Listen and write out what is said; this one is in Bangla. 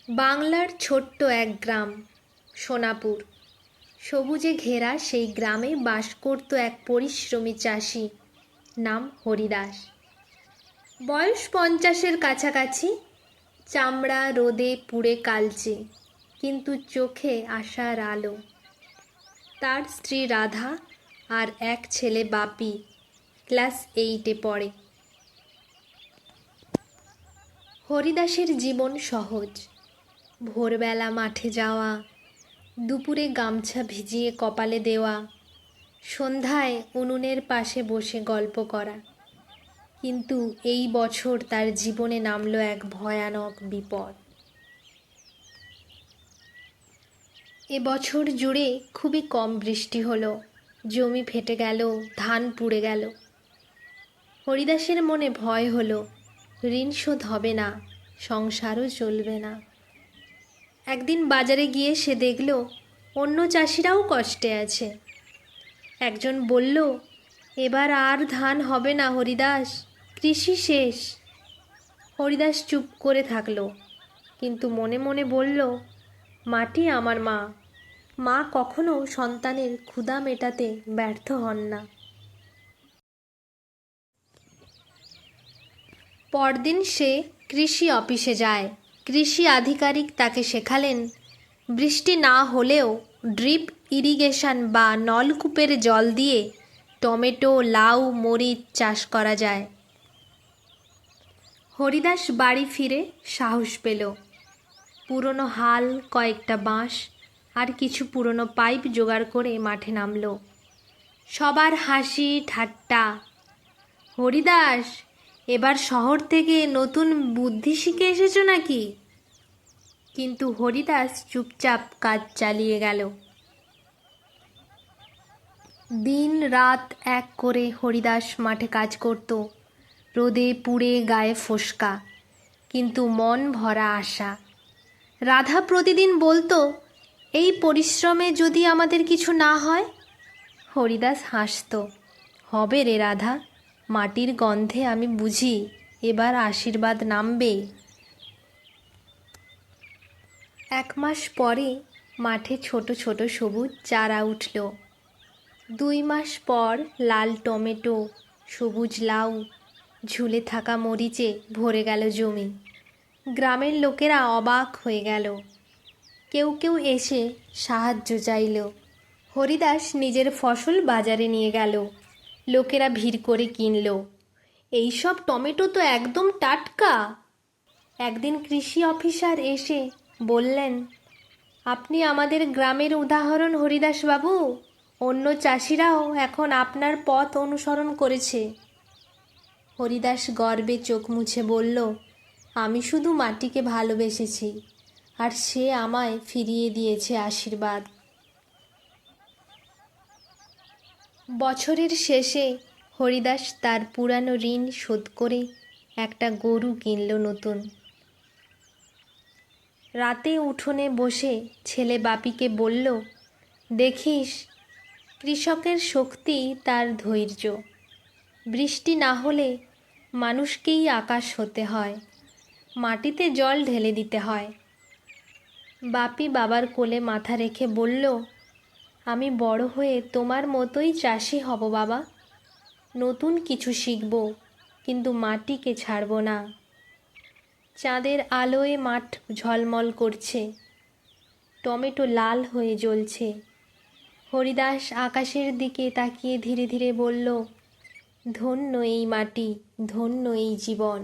বাংলার ছোট্ট এক গ্রাম সোনাপুর। সবুজে ঘেরা সেই গ্রামে বাস করত এক পরিশ্রমী চাষি, নাম হরিদাস। বয়স 50-এর কাছাকাছি, চামড়া রোদে পুড়ে কালচে, কিন্তু চোখে আশার আলো। তার স্ত্রী রাধা আর এক ছেলে বাপি, ক্লাস 8-এ পড়ে। হরিদাসের জীবন সহজ। ভোরবেলা মাঠে যাওয়া, দুপুরে গামছা ভিজিয়ে কপালে দেওয়া, সন্ধ্যায় উনুনের পাশে বসে গল্প করা। কিন্তু এই বছর তার জীবনে নামলো এক ভয়ানক বিপদ। এবছর জুড়ে খুবই কম বৃষ্টি হলো, জমি ফেটে গেল, ধান পুড়ে গেল। হরিদাসের মনে ভয় হলো, ঋণ শোধ হবে না, সংসারও চলবে না। একদিন বাজারে গিয়ে সে দেখল অন্য চাষিরাও কষ্টে আছে। একজন বলল, এবার আর ধান হবে না হরিদাস, কৃষি শেষ। হরিদাস চুপ করে থাকলো, কিন্তু মনে মনে বলল, মাটি আমার মা, মা কখনো সন্তানের ক্ষুধা মেটাতে ব্যর্থ হন না। পরদিন সে কৃষি অফিসে যায়। কৃষি আধিকারিক তাকে শেখালেন, বৃষ্টি না হলেও ড্রিপ ইরিগেশন বা নলকূপের জল দিয়ে টমেটো, লাউ, মরিচ চাষ করা যায়। হরিদাস বাড়ি ফিরে সাহস পেল। পুরনো হাল, কয়েকটা বাঁশ আর কিছু পুরনো পাইপ জোগাড় করে মাঠে নামল। সবার হাসি ঠাট্টা। হরিদাস, এবার শহর থেকে নতুন বুদ্ধি শিখে এসেছো নাকি? কিন্তু হরিদাস চুপচাপ কাজ চালিয়ে গেল। দিন রাত এক করে হরিদাস মাঠে কাজ করত। রোদে পুড়ে গায়ে ফোস্কা, কিন্তু মন ভরা আশা। রাধা প্রতিদিন বলতো, এই পরিশ্রমে যদি আমাদের কিছু না হয়? হরিদাস হাসত, হবে রে রাধা, মাটির গন্ধে আমি বুঝি এবার আশীর্বাদ নামবে। 1 মাস পরে মাঠে ছোট ছোট সবুজ চারা উঠল। 2 মাস পর লাল টমেটো, সবুজ লাউ, ঝুলে থাকা মরিচে ভরে গেল জমি। গ্রামের লোকেরা অবাক হয়ে গেল। কেউ কেউ এসে সাহায্য চাইল। হরিদাস নিজের ফসল বাজারে নিয়ে গেল। লোকেরা ভিড় করে কিনল। এই সব টমেটো তো একদম টাটকা। একদিন কৃষি অফিসার এসে বললেন, আপনি আমাদের গ্রামের উদাহরণ হরিদাস বাবু, অন্য চাষিরাও এখন আপনার পথ অনুসরণ করেছে। হরিদাস গর্বে চোখ মুছে বলল, আমি শুধু মাটিকে ভালোবেসেছি, আর সে আমায় ফিরিয়ে দিয়েছে আশীর্বাদ। বছরের শেষে হরিদাস তার পুরানো ঋণ শোধ করে একটা গরু কিনল নতুন। রাতে উঠোনে বসে ছেলে বাপিকে বলল, দেখিস, কৃষকের শক্তি তার ধৈর্য। বৃষ্টি না হলে মানুষকেই আকাশ হতে হয়, মাটিতে জল ঢেলে দিতে হয়। বাপি বাবার কোলে মাথা রেখে বলল, আমি বড় হয়ে তোমার মতোই চাষি হব বাবা। নতুন কিছু শিখব, কিন্তু মাটিকে ছাড়ব না। চাঁদের আলোয় মাঠ ঝলমল করছে, টমেটো লাল হয়ে জ্বলছে। হরিদাস আকাশের দিকে তাকিয়ে ধীরে ধীরে বলল, ধন্য এই মাটি, ধন্য এই জীবন।